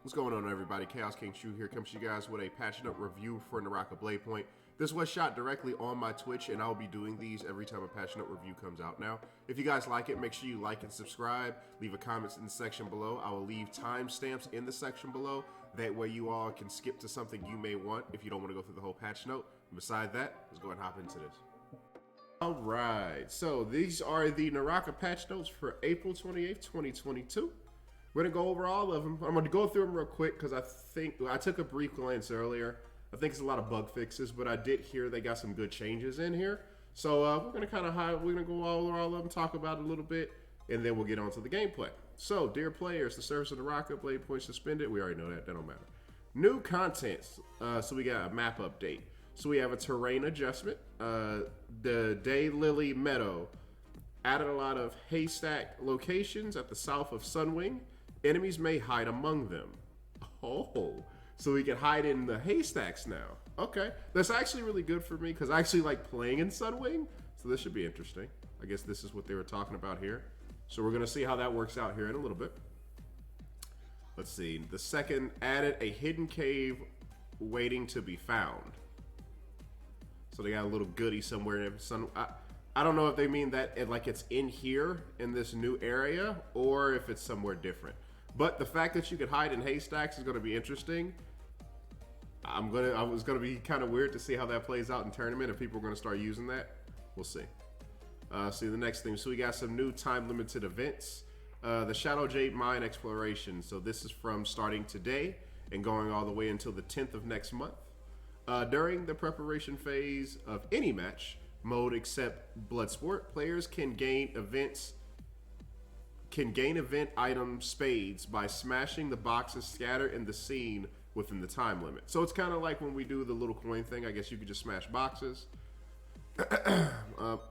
What's going on, everybody? Chaos King Shu here comes to you guys with a patch note review for Naraka BladePoint. This was shot directly on my Twitch, and I'll be doing these every time a patch note review comes out now. If you guys like it, make sure you like and subscribe. Leave a comment in the section below. I will leave timestamps in the section below. That way you all can skip to something you may want if you don't want to go through the whole patch note. And beside that, let's go ahead and hop into this. Alright, so these are the Naraka patch notes for April 28th, 2022. We're going to go over all of them. I'm going to go through them real quick because I took a brief glance earlier. I think it's a lot of bug fixes, but I did hear they got some good changes in here. So we're going to go all over all of them, talk about it a little bit, and then we'll get on to the gameplay. So, dear players, the service of Naraka, BladePoint suspended. We already know that. That don't matter. New content. So we got a map update. So we have a terrain adjustment. The Daylily Meadow added a lot of haystack locations at the south of Sunwing. Enemies may hide among them. Oh, so we can hide in the haystacks now. Okay, that's actually really good for me because I actually like playing in Sunwing. So this should be interesting. I guess this is what they were talking about here. So we're gonna see how that works out here in a little bit. Let's see. The second added a hidden cave waiting to be found. So they got a little goodie somewhere in I don't know if they mean that like it's in here in this new area or if it's somewhere different. But the fact that you could hide in haystacks is going to be interesting. It's going to be kind of weird to see how that plays out in tournament if people are going to start using that. We'll see. See the next thing. So we got some new time limited events. The SoulJade Mine exploration. So this is from starting today and going all the way until the 10th of next month. During the preparation phase of any match mode except Bloodsport, players can gain event item spades by smashing the boxes scattered in the scene within the time limit. So it's kind of like when we do the little coin thing. I guess you could just smash boxes.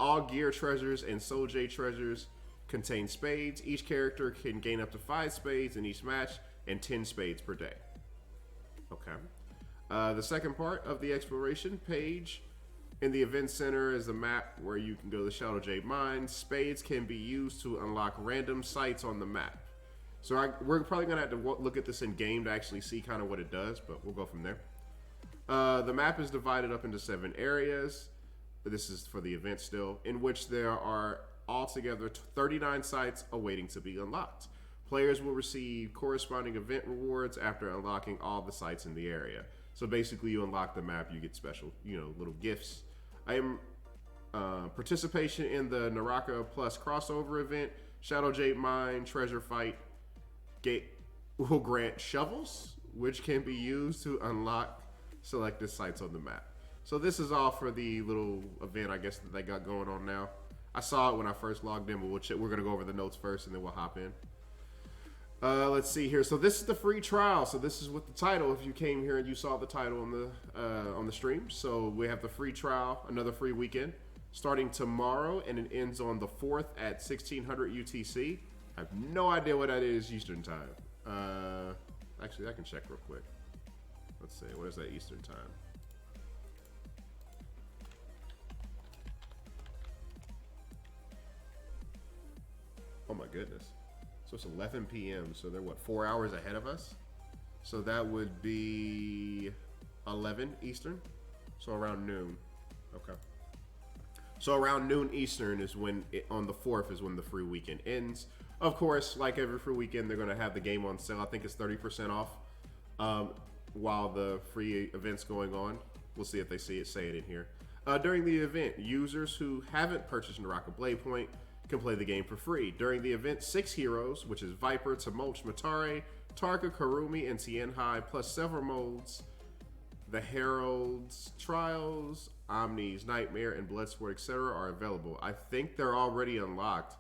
All gear treasures and SoulJade treasures contain spades. Each character can gain up to 5 spades in each match and 10 spades per day. Okay. The second part of the exploration page in the event center is a map where you can go to the SoulJade Mine. Spades can be used to unlock random sites on the map. So we're probably going to have to look at this in game to actually see kind of what it does, but we'll go from there. The map is divided up into 7 areas. This is for the event still, in which there are altogether 39 sites awaiting to be unlocked. Players will receive corresponding event rewards after unlocking all the sites in the area. So basically you unlock the map, you get special, little gifts. I am participation in the Naraka Plus crossover event. SoulJade Mine Treasure Fight Gate will grant shovels, which can be used to unlock selected sites on the map. So this is all for the little event, I guess, that they got going on now. I saw it when I first logged in, but we're gonna go over the notes first and then we'll hop in. Let's see here. So this is the free trial. So this is with the title. If you came here and you saw the title on the stream, so we have the free trial, another free weekend, starting tomorrow, and it ends on the 4th at 1600 UTC. I have no idea what that is Eastern time. Actually, I can check real quick. Let's see. What is that Eastern time? Oh my goodness. So it's 11 p.m. So they're what, 4 hours ahead of us? So that would be 11 Eastern. So around noon. Okay. So around noon Eastern is when, on the 4th is when the free weekend ends. Of course, like every free weekend, they're going to have the game on sale. I think it's 30% off while the free event's going on. We'll see if they say it in here. During the event, users who haven't purchased Naraka BladePoint can play the game for free. During the event, 6 heroes, which is Viper, Tumulch, Matare, Tarka, Karumi, and Tianhai, plus several modes, the Herald's Trials, Omni's Nightmare, and Bloodsport, etc. are available. I think they're already unlocked.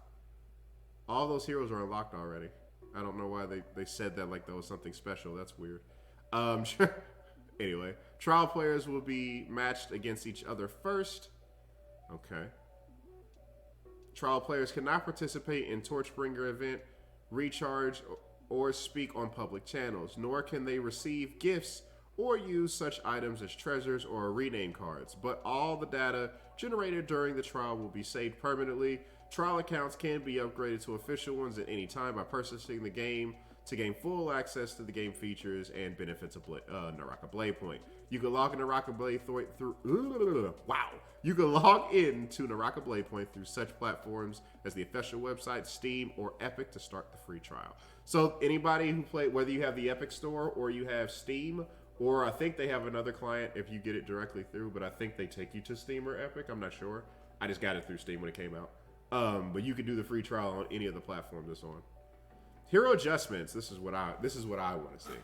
All those heroes are unlocked already. I don't know why they said that like that was something special. That's weird. Anyway, trial players will be matched against each other first. Okay. Trial players cannot participate in Torchbringer event, recharge, or speak on public channels, nor can they receive gifts or use such items as treasures or rename cards. But all the data generated during the trial will be saved permanently. Trial accounts can be upgraded to official ones at any time by purchasing the game to gain full access to the game features and benefits of Naraka BladePoint. You can log in Naraka BladePoint through You can log in to Naraka BladePoint through such platforms as the official website, Steam, or Epic to start the free trial. So anybody who play, whether you have the Epic Store or you have Steam, or I think they have another client if you get it directly through, but I think they take you to Steam or Epic. I'm not sure. I just got it through Steam when it came out. But you can do the free trial on any of the platforms it's on. Hero adjustments. This is what I want to see.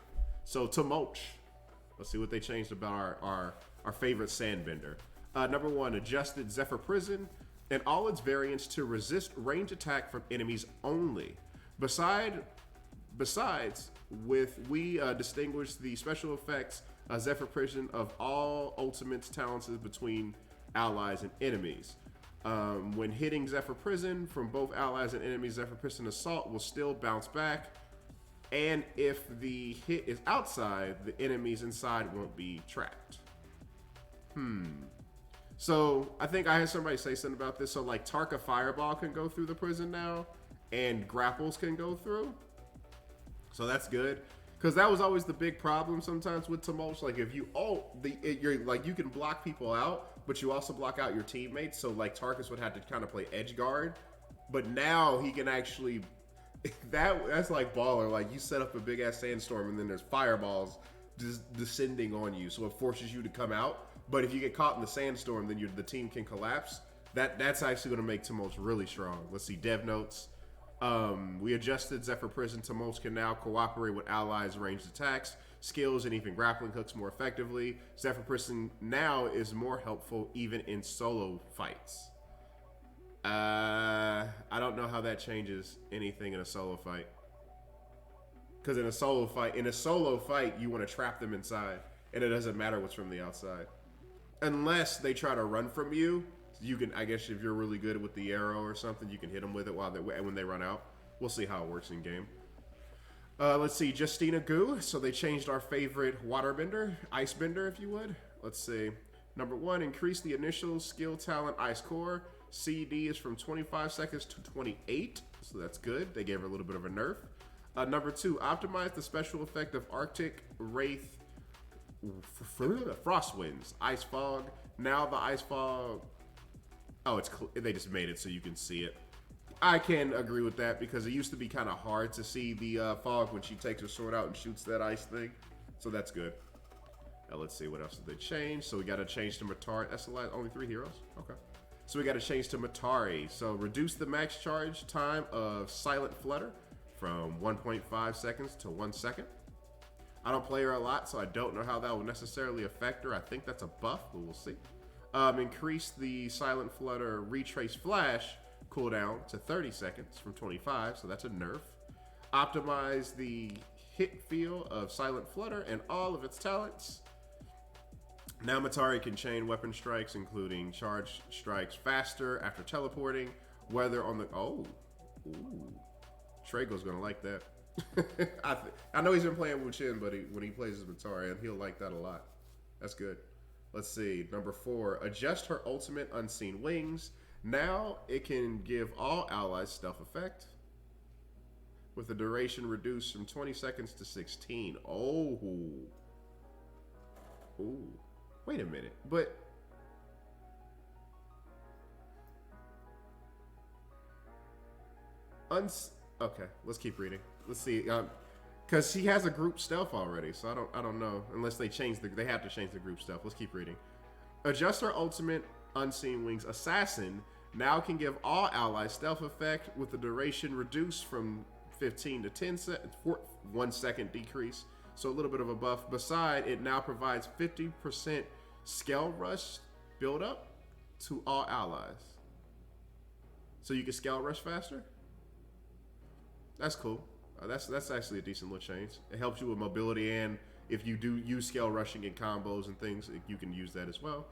So Tumult. Let's see what they changed about our favorite Sandbender. Number 1, adjusted Zephyr Prison and all its variants to resist range attack from enemies only. Besides, we distinguish the special effects Zephyr Prison of all ultimates talents between allies and enemies. When hitting Zephyr Prison from both allies and enemies, Zephyr Prison Assault will still bounce back. And if the hit is outside, the enemies inside won't be trapped. So I think I had somebody say something about this. So like Tarka Fireball can go through the prison now, and grapples can go through. So that's good, because that was always the big problem sometimes with Tumult. Like if you you're like, you can block people out, but you also block out your teammates. So like Tarkus would have to kind of play edge guard, but now he can actually. That's like baller. Like you set up a big ass sandstorm and then there's fireballs just descending on you, so it forces you to come out. But if you get caught in the sandstorm, then the team can collapse. That's actually going to make Tumults really strong. Let's see dev notes. We adjusted Zephyr Prison. Tumults can now cooperate with allies' ranged attacks, skills, and even grappling hooks more effectively. Zephyr Prison now is more helpful even in solo fights. I don't know how that changes anything in a solo fight. Because in a solo fight, you want to trap them inside, and it doesn't matter what's from the outside, unless they try to run from you. You can, I guess, if you're really good with the arrow or something, you can hit them with it when they run out. We'll see how it works in game. Let's see, Justina Goo. So they changed our favorite waterbender, icebender, if you would. Let's see. Number 1, increase the initial skill talent Ice Core. CD is from 25 seconds to 28, so that's good. They gave her a little bit of a nerf. Number 2, optimize the special effect of Arctic Wraith Frost Winds, Ice Fog. Now the Ice Fog, they just made it so you can see it. I can agree with that, because it used to be kind of hard to see the fog when she takes her sword out and shoots that ice thing, so that's good. Now let's see what else did they change. So we got to change to Matari. That's the last, only 3 heroes. Okay. So we got to change to Matari. So reduce the max charge time of Silent Flutter from 1.5 seconds to 1 second. I don't play her a lot, so I don't know how that will necessarily affect her. I think that's a buff, but we'll see. Increase the Silent Flutter Retrace Flash cooldown to 30 seconds from 25, so that's a nerf. Optimize the hit feel of Silent Flutter and all of its talents. Now Matari can chain weapon strikes, including charge strikes, faster after teleporting, whether on the... Trago's gonna like that. I know he's been playing Wu-Chin, but when he plays as Matari, and he'll like that a lot. That's good. Let's see. Number 4, adjust her ultimate Unseen Wings. Now it can give all allies stealth effect, with the duration reduced from 20 seconds to 16. Ooh. Wait a minute, but okay, let's keep reading. Let's see, because he has a group stealth already, so I don't know unless they change they have to change the group stealth. Let's keep reading. Adjust our ultimate Unseen Wings Assassin now can give all allies stealth effect with the duration reduced from 15 to 10 seconds, 1 second decrease. So a little bit of a buff. Beside, it now provides 50% scale rush build up to all allies. So you can scale rush faster? That's cool. That's actually a decent little change. It helps you with mobility, and if you do use scale rushing in combos and things, you can use that as well.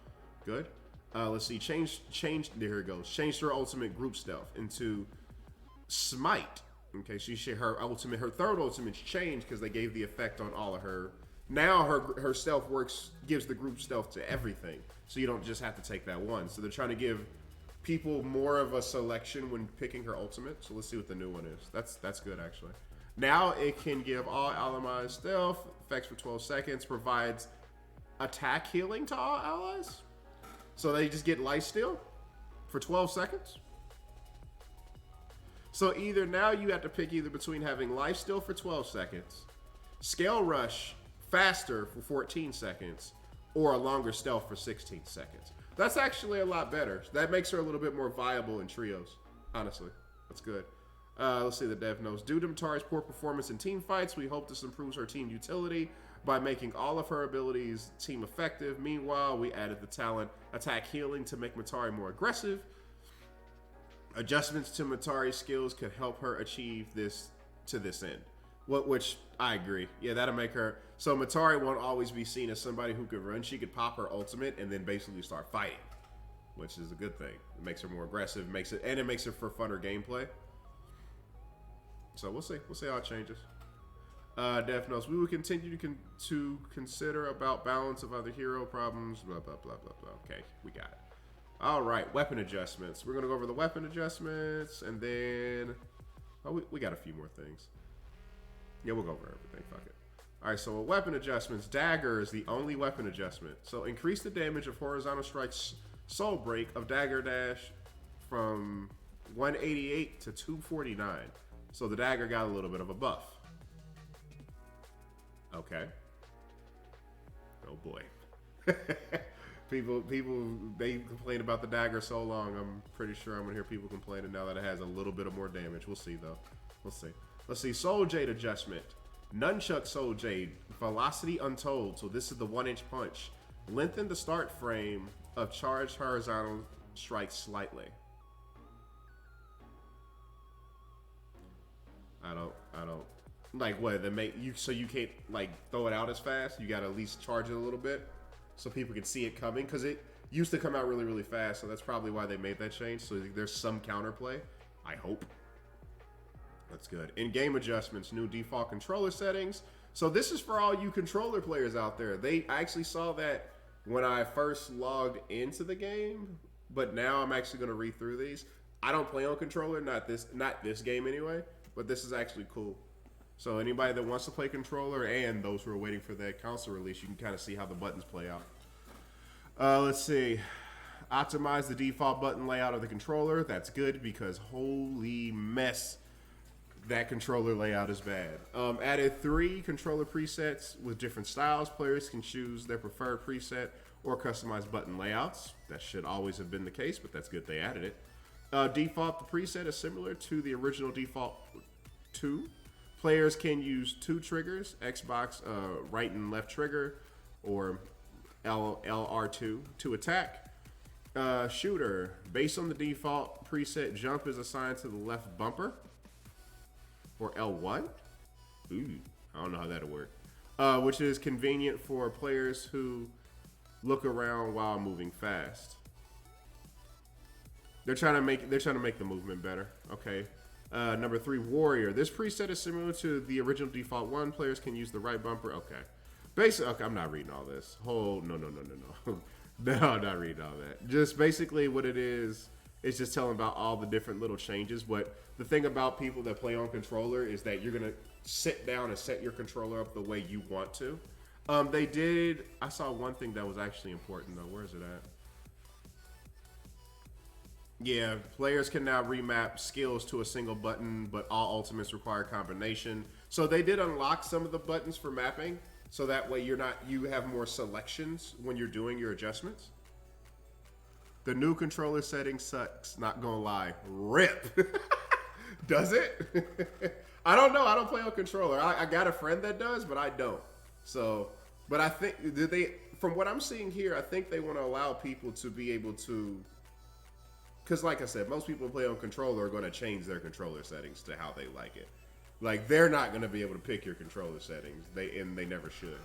Good. Let's see. Change. There it goes. Changed her ultimate group stealth into Smite. Okay, her third ultimate's changed because they gave the effect on all of her. Now her stealth gives the group stealth to everything, so you don't just have to take that one. So they're trying to give people more of a selection when picking her ultimate. So let's see what the new one is. That's good actually. Now it can give all allies stealth effects for 12 seconds, provides attack healing to all allies. So they just get life steal for 12 seconds. So either now you have to pick either between having life steal for 12 seconds, scale rush faster for 14 seconds, or a longer stealth for 16 seconds. That's actually a lot better. That makes her a little bit more viable in trios, honestly. That's good. Let's see the dev notes. Due to Matari's poor performance in team fights, we hope this improves her team utility by making all of her abilities team effective. Meanwhile, we added the talent attack healing to make Matari more aggressive. Adjustments to Matari's skills could help her achieve this to this end. Which I agree. Yeah, that'll make her... So Matari won't always be seen as somebody who could run. She could pop her ultimate and then basically start fighting, which is a good thing. It makes her more aggressive, and it makes it for funner gameplay. So we'll see. We'll see how it changes. Death Notes. We will continue to consider about balance of other hero problems. Blah, blah, blah, blah, blah. Okay, we got it. All right, weapon adjustments. We're going to go over the weapon adjustments, and then... Oh, we got a few more things. Yeah, we'll go over everything. Fuck it. All right, so weapon adjustments. Dagger is the only weapon adjustment. So increase the damage of horizontal strikes soul break of dagger dash from 188 to 249. So the dagger got a little bit of a buff. Okay. Oh boy. people, they complain about the dagger so long. I'm pretty sure I'm gonna hear people complaining now that it has a little bit of more damage. We'll see though. We'll see. Let's see. SoulJade Adjustment. Nunchuck SoulJade. Velocity untold. So this is the 1-inch punch. Lengthen the start frame of charged horizontal strikes slightly. I don't like what they make you so you can't like throw it out as fast. You gotta at least charge it a little bit so people can see it coming, because it used to come out really, really fast. So that's probably why they made that change. So there's some counterplay. I hope. That's good. In-game adjustments, new default controller settings. So this is for all you controller players out there. I actually saw that when I first logged into the game, but now I'm actually going to read through these. I don't play on controller, not this game anyway, but this is actually cool. So anybody that wants to play controller and those who are waiting for that console release, you can kind of see how the buttons play out. Let's see. Optimize the default button layout of the controller. That's good because holy mess, that controller layout is bad. Added 3 controller presets with different styles. Players can choose their preferred preset or customize button layouts. That should always have been the case, but that's good they added it. Default, the preset is similar to the original default 2. Players can use 2 triggers, Xbox right and left trigger, or LR2 to attack. Shooter, based on the default preset, jump is assigned to the left bumper. Or L1? Ooh, I don't know how that'll work. Which is convenient for players who look around while moving fast. They're trying to make the movement better. Okay. Number 3, Warrior. This preset is similar to the original default 1. Players can use the right bumper. Okay. Basically, okay, I'm not reading all this. No, I'm not reading all that. Just basically what it is. It's just telling about all the different little changes. But the thing about people that play on controller is that you're going to sit down and set your controller up the way you want to. I saw one thing that was actually important though. Where is it at? Yeah, players can now remap skills to a single button, but all ultimates require combination. So they did unlock some of the buttons for mapping. So that way you have more selections when you're doing your adjustments. The new controller setting sucks, not gonna lie. RIP. Does it? I don't know. I don't play on controller. I got a friend that does, but I don't. So, but I think, from what I'm seeing here, I think they want to allow people to be able to, because like I said, most people who play on controller are going to change their controller settings to how they like it. Like, they're not going to be able to pick your controller settings. They never should.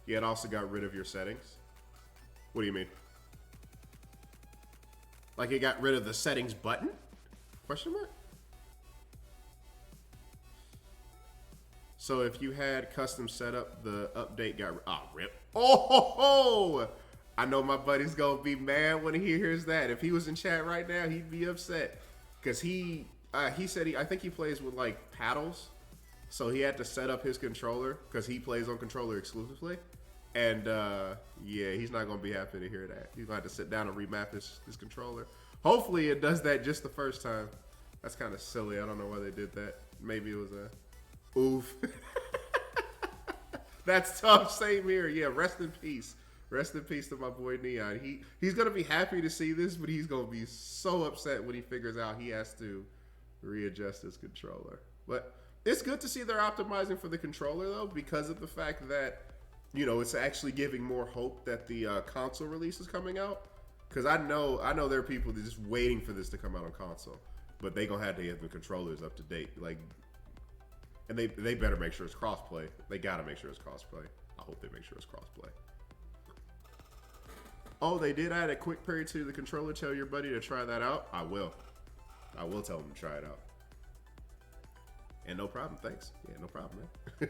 Yeah, it also got rid of your settings. What do you mean? Like it got rid of the settings button? Question mark? So if you had custom setup, the update got... Oh, RIP. Oh! I know my buddy's going to be mad when he hears that. If he was in chat right now, he'd be upset. Because He said I think he plays with like paddles, so he had to set up his controller because he plays on controller exclusively. And yeah, he's not gonna be happy to hear that. He's gonna have to sit down and remap his controller. Hopefully, it does that just the first time. That's kind of silly. I don't know why they did that. Maybe it was a oof. That's tough. Same here. Yeah, rest in peace. Rest in peace to my boy Neon. He's gonna be happy to see this, but he's gonna be so upset when he figures out he has to readjust his controller. But it's good to see they're optimizing for the controller though, because of the fact that, you know, it's actually giving more hope that the console release is coming out. Because I know there are people that are just waiting for this to come out on console, but they gonna have to get the controllers up to date. Like, and they better make sure it's crossplay. They gotta make sure it's crossplay. I hope they make sure it's crossplay. Oh, they did add a quick period to the controller. Tell your buddy to try that out. I will tell him to try it out. And no problem, thanks. Yeah, no problem, man.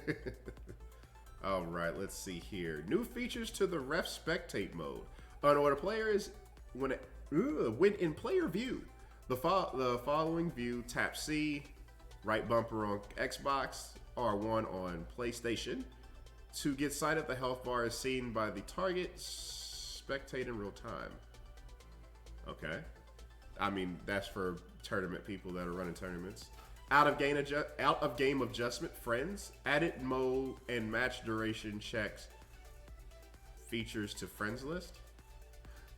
All right, let's see here. New features to the ref spectate mode. When a player is when in player view, the following view: tap C, right bumper on Xbox, R1 on PlayStation. To get sight of the health bar is seen by the target. Spectate in real time. Okay, I mean that's for tournament people that are running tournaments. Out of game adjustment, friends, added mode and match duration checks features to friends list.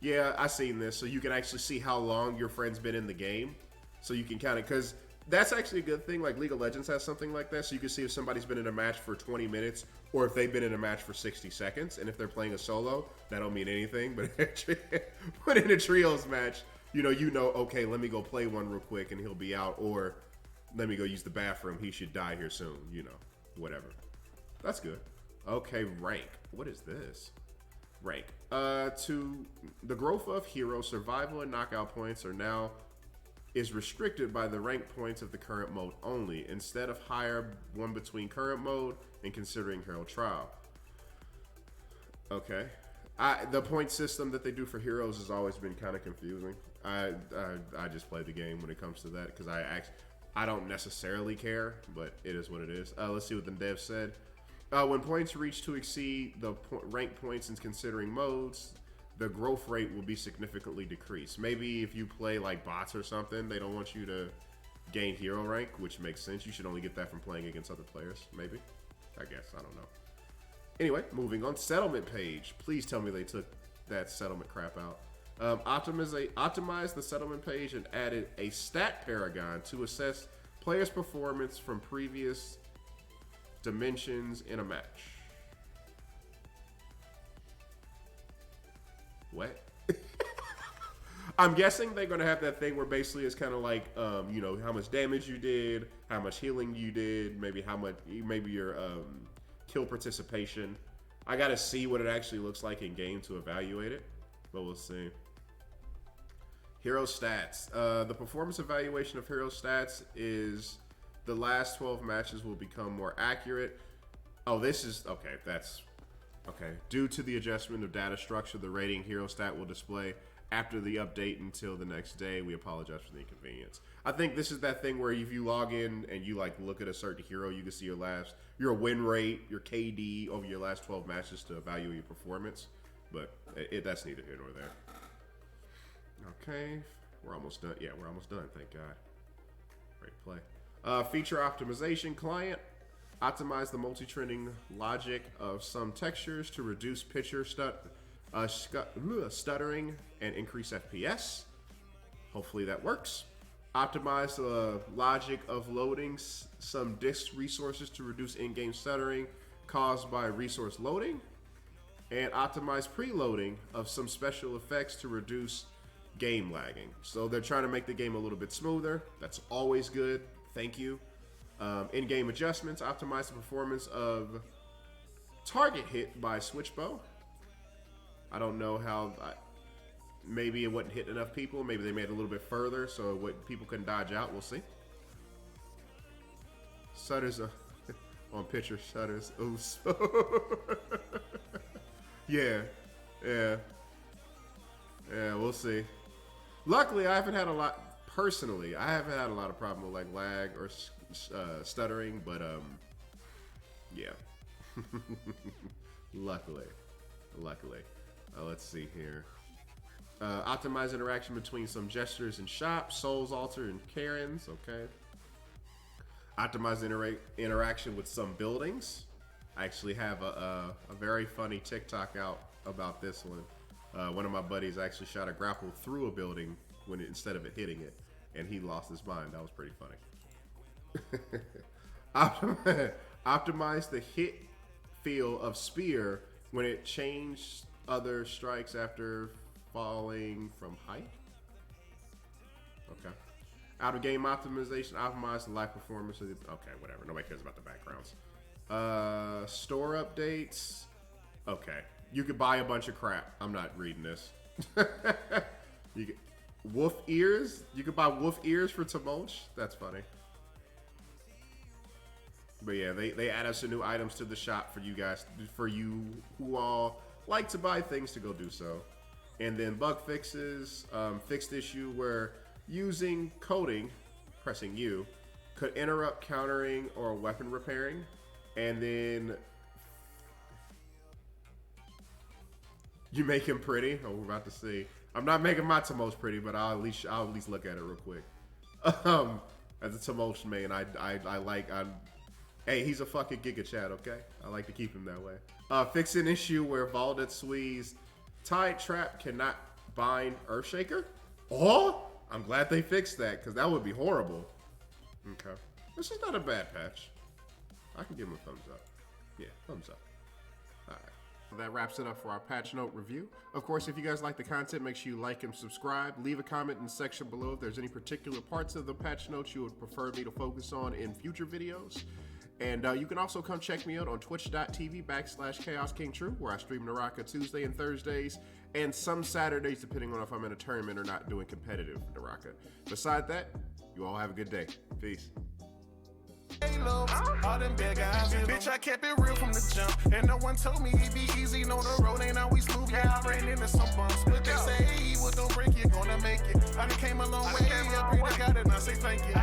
Yeah, I seen this, so you can actually see how long your friend's been in the game, so you can kind of, because that's actually a good thing. Like League of Legends has something like that, so you can see if somebody's been in a match for 20 minutes or if they've been in a match for 60 seconds. And if they're playing a solo, that don't mean anything. But in a trios match, you know, okay, let me go play one real quick and he'll be out, or let me go use the bathroom. He should die here soon, you know, whatever. That's good. Okay, rank. What is this? Rank. To the growth of hero, survival and knockout points is restricted by the rank points of the current mode only, instead of higher one between current mode and considering hero trial. Okay. The point system that they do for heroes has always been kind of confusing. I just play the game when it comes to that, because I don't necessarily care, but it is what it is. Let's see what the dev said. When points reach to exceed the rank points in considering modes, the growth rate will be significantly decreased. Maybe if you play like bots or something, they don't want you to gain hero rank, which makes sense. You should only get that from playing against other players, maybe. I guess, I don't know. Anyway, moving on. Settlement page. Please tell me they took that settlement crap out. Optimized the settlement page and added a stat paragon to assess players' performance from previous dimensions in a match. What? I'm guessing they're gonna have that thing where basically it's kind of like, you know, how much damage you did, how much healing you did, maybe your kill participation. I gotta see what it actually looks like in game to evaluate it, but we'll see. Hero stats. The performance evaluation of hero stats is the last 12 matches will become more accurate. Oh, this is okay. That's okay. Due to the adjustment of data structure, the rating hero stat will display after the update until the next day. We apologize for the inconvenience. I think this is that thing where if you log in and you like look at a certain hero, you can see your win rate, your KD over your last 12 matches to evaluate your performance. But that's neither here nor there. Okay, we're almost done. Yeah, we're almost done. Thank God. Great play. Feature optimization client. Optimize the multi-trending logic of some textures to reduce picture stuttering and increase FPS. Hopefully that works. Optimize the logic of loading some disk resources to reduce in-game stuttering caused by resource loading. And optimize preloading of some special effects to reduce game lagging. So they're trying to make the game a little bit smoother. That's always good. Thank you. In-game adjustments. Optimize the performance of target hit by switchbow. I don't know how. Maybe it wasn't hitting enough people. Maybe they made it a little bit further so people couldn't dodge out. We'll see. Stutters on picture. Stutters. Oops. Yeah. We'll see. Luckily, I haven't had a lot personally, I haven't had a lot of problem with like lag or stuttering, but yeah. Luckily. Let's see here. Optimize interaction between some gestures and shops, Souls Altar and Karens. Okay. Optimize interaction with some buildings. I actually have a very funny TikTok out about this one. One of my buddies actually shot a grapple through a building instead of it hitting it, and he lost his mind. That was pretty funny. Optimize the hit feel of spear when it changed other strikes after falling from height. Okay. Out of game optimization, optimize the life performance of the, okay, whatever. Nobody cares about the backgrounds. Store updates. Okay. You could buy a bunch of crap. I'm not reading this. You could, wolf ears. You could buy wolf ears for Tamulch. That's funny. But yeah, they added some new items to the shop for you guys, for you who all like to buy things to go do so. And then bug fixes, fixed issue where using coding, pressing U, could interrupt countering or weapon repairing. And then you make him pretty. Oh, we're about to see. I'm not making my Tamulch pretty, but I'll at least look at it real quick. As a Tamulch main, hey, he's a fucking Giga Chad, okay? I like to keep him that way. Fix an issue where Valdetsui's Tide Trap cannot bind Earthshaker. Oh, I'm glad they fixed that, because that would be horrible. Okay. This is not a bad patch. I can give him a thumbs up. Yeah, thumbs up. Alright. That wraps it up for our patch note review. Of course, if you guys like the content, make sure you like and subscribe. Leave a comment in the section below if there's any particular parts of the patch notes you would prefer me to focus on in future videos. And you can also come check me out on twitch.tv/ChaosKingTrue, where I stream Naraka Tuesday and Thursdays, and some Saturdays, depending on if I'm in a tournament or not doing competitive Naraka. Beside that, you all have a good day. Peace. All them big guys, bitch, I kept it real from the jump. And no one told me it'd be easy. No, the road ain't always smooth. Yeah, I ran into some bumps, but they say, hey, what don't break you, gonna make it. I done came a long way. I got it, and I say thank you.